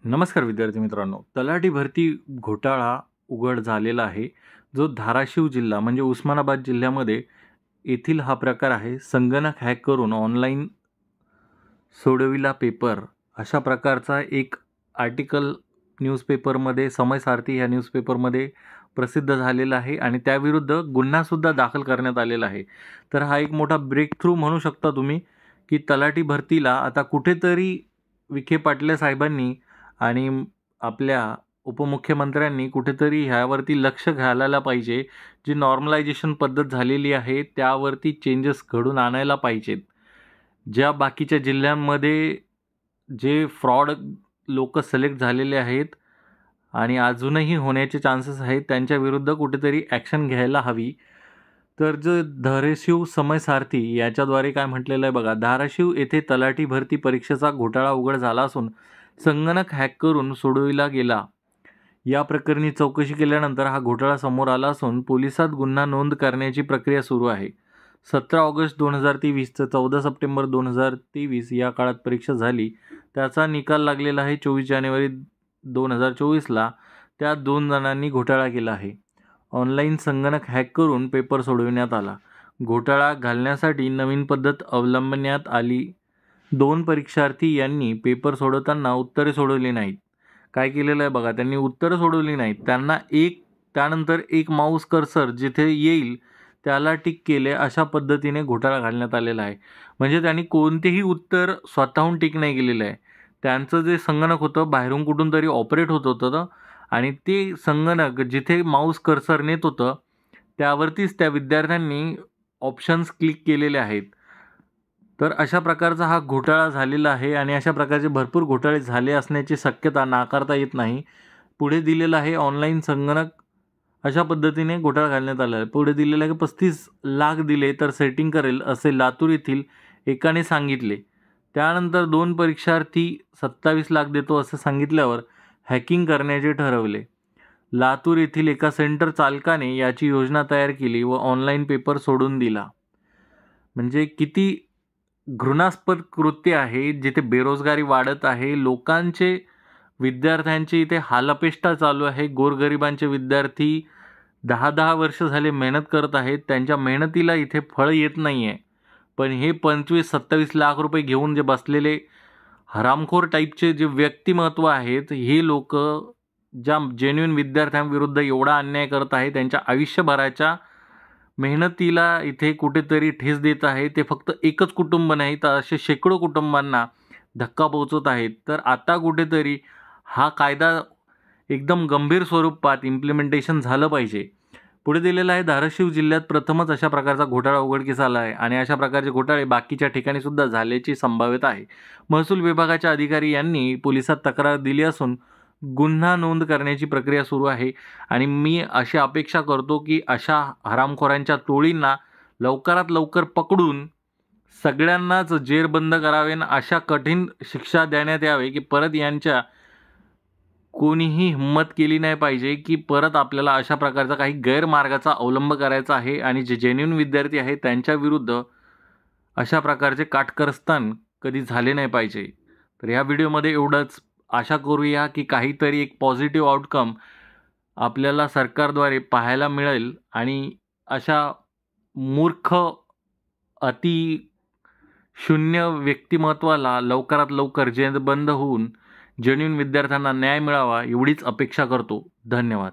नमस्कार विद्यार्थी मित्रांनो, तलाठी भरती घोटाळा उघड झालेला आहे. जो धाराशिव जिल्हा म्हणजे उस्मानाबाद जिल्ह्यामध्ये येथील हा प्रकार आहे. संगणक हॅक करून ऑनलाईन सोडविला पेपर, अशा प्रकारचा एक आर्टिकल न्यूजपेपरमध्ये समय सारथी ह्या न्यूजपेपरमध्ये प्रसिद्ध झालेला आहे आणि त्याविरुद्ध गुन्हासुद्धा दाखल करण्यात आलेला आहे. तर हा एक मोठा ब्रेक थ्रू म्हणू शकता तुम्ही, की तलाठी भरतीला आता कुठेतरी विखे पाटील साहेबांनी आणि आपल्या उपमुख्यमंत्र्यांनी कुठेतरी ह्यावरती लक्ष घालायला पाहिजे. जी नॉर्मलायझेशन पद्धत झालेली आहे त्यावरती चेंजेस घडून आणायला पाहिजेत. ज्या बाकीच्या जिल्ह्यांमध्ये जे फ्रॉड लोक सिलेक्ट झालेले आहेत आणि अजूनही होण्याचे चान्सेस आहेत, त्यांच्याविरुद्ध कुठेतरी ॲक्शन घ्यायला हवी. तर जो धाराशिव समय सारथी याच्याद्वारे काय म्हटलेलं आहे बघा, धाराशिव येथे तलाठी भरती परीक्षेचा घोटाळा उघड झाला असून संगणक हॅक करून सोडविला गेला. या प्रकरणी चौकशी केल्यानंतर हा घोटाळा समोर आला असून पोलिसात गुन्हा नोंद करण्याची प्रक्रिया सुरू आहे. 17 ऑगस्ट 2023 ते 14 सप्टेंबर 2023 या काळात परीक्षा झाली. त्याचा निकाल लागलेला आहे 24 जानेवारी 2024ला. त्या 2 जणांनी घोटाळा केला आहे. ऑनलाईन संगणक हॅक करून पेपर सोडविण्यात आला. घोटाळा घालण्यासाठी नवीन पद्धत अवलंबण्यात आली. 2 परीक्षार्थी यांनी पेपर सोडवताना उत्तरे सोडवली नाहीत. काय केलेलं आहे बघा, त्यांनी उत्तरं सोडवली नाहीत. त्यानंतर एक माऊस कर्सर जिथे येईल त्याला टिक केले, अशा पद्धतीने घोटाळा घालण्यात आलेला आहे. म्हणजे त्यांनी कोणतेही उत्तर स्वतःहून टिक नाही केलेलं आहे. त्यांचं जे संगणक होतं बाहेरून कुठून तरी ऑपरेट होत होतं आणि ते संगणक जिथे माऊस कर्सर नेत होतं त्यावरतीच त्या विद्यार्थ्यांनी ऑप्शन्स क्लिक केलेले आहेत. तर अशा प्रकारचा हा घोटाळा झालेला आहे आणि अशा प्रकारचे भरपूर घोटाळे झाले असण्याची शक्यता नाकारता येत नाही. पुढे दिलेलं आहे ऑनलाईन संगणक अशा पद्धतीने घोटाळा घालण्यात आला आहे. पुढे दिलेलं आहे की 35 लाख दिले तर सेटिंग करेल, असे लातूर येथील एकाने सांगितले. त्यानंतर 2 परीक्षार्थी 27 लाख देतो असं सांगितल्यावर हॅकिंग करण्याचे ठरवले. लातूर येथील एका सेंटर चालकाने याची योजना तयार केली व ऑनलाईन पेपर सोडून दिला. म्हणजे किती घृणास्पद कृत्य आहे. जिथे बेरोजगारी वाढत आहे, लोकांचे विद्यार्थ्यांची इथे हालअपेष्टा चालू आहे. गोरगरिबांचे विद्यार्थी 10-10 वर्ष झाले मेहनत करत आहेत. त्यांच्या मेहनतीला इथे फळ येत नाही आहे. पण हे 25-27 लाख रुपये घेऊन जे बसलेले हरामखोर टाईपचे जे व्यक्तिमत्व आहेत, हे लोक ज्या जेन्युइन विद्यार्थ्यांविरुद्ध एवढा अन्याय करत आहे, त्यांच्या आयुष्यभराच्या मेहनतीला इथे कुठेतरी ठेस देत आहे. ते फक्त एकच कुटुंब नाही तर असे शेकडो कुटुंबांना धक्का पोहोचत आहेत. तर आता कुठेतरी हा कायदा एकदम गंभीर स्वरूपात इम्प्लिमेंटेशन झालं पाहिजे. पुढे दिलेलं आहे धाराशिव जिल्ह्यात प्रथमच अशा प्रकारचा घोटाळा उघडकीस आला आहे आणि अशा प्रकारचे घोटाळे बाकीच्या ठिकाणी सुद्धा झाल्याची संभाव्यता आहे. महसूल विभागाच्या अधिकारी यांनी पोलिसात तक्रार दिली असून गुन्हा नोंद करण्याची प्रक्रिया सुरू आहे आणि मी अशी अपेक्षा करतो की अशा हरामखोरांच्या टोळींना लवकरात लवकर पकडून सगळ्यांनाच जेरबंद करावे आणि अशा कठीण शिक्षा देण्यात यावे की परत यांच्या कोणीही हिंमत केली नाही पाहिजे की परत आपल्याला अशा प्रकारचा काही गैरमार्गाचा अवलंब करायचा आहे. आणि जे जेन्युइन विद्यार्थी आहेत त्यांच्याविरुद्ध अशा प्रकारचे काटकरस्थान कधी झाले नाही पाहिजे. तर ह्या व्हिडिओमध्ये एवढंच. आशा करूया की काहीतरी एक पॉझिटिव्ह आउटकम आपल्याला सरकारद्वारे पाहायला मिळेल आणि अशा मूर्ख अति शून्य व्यक्तिमत्वाला लवकरात लवकर जेरबंद होऊन जेन्युइन विद्यार्थ्यांना न्याय मिळावा एवढीच अपेक्षा करतो. धन्यवाद.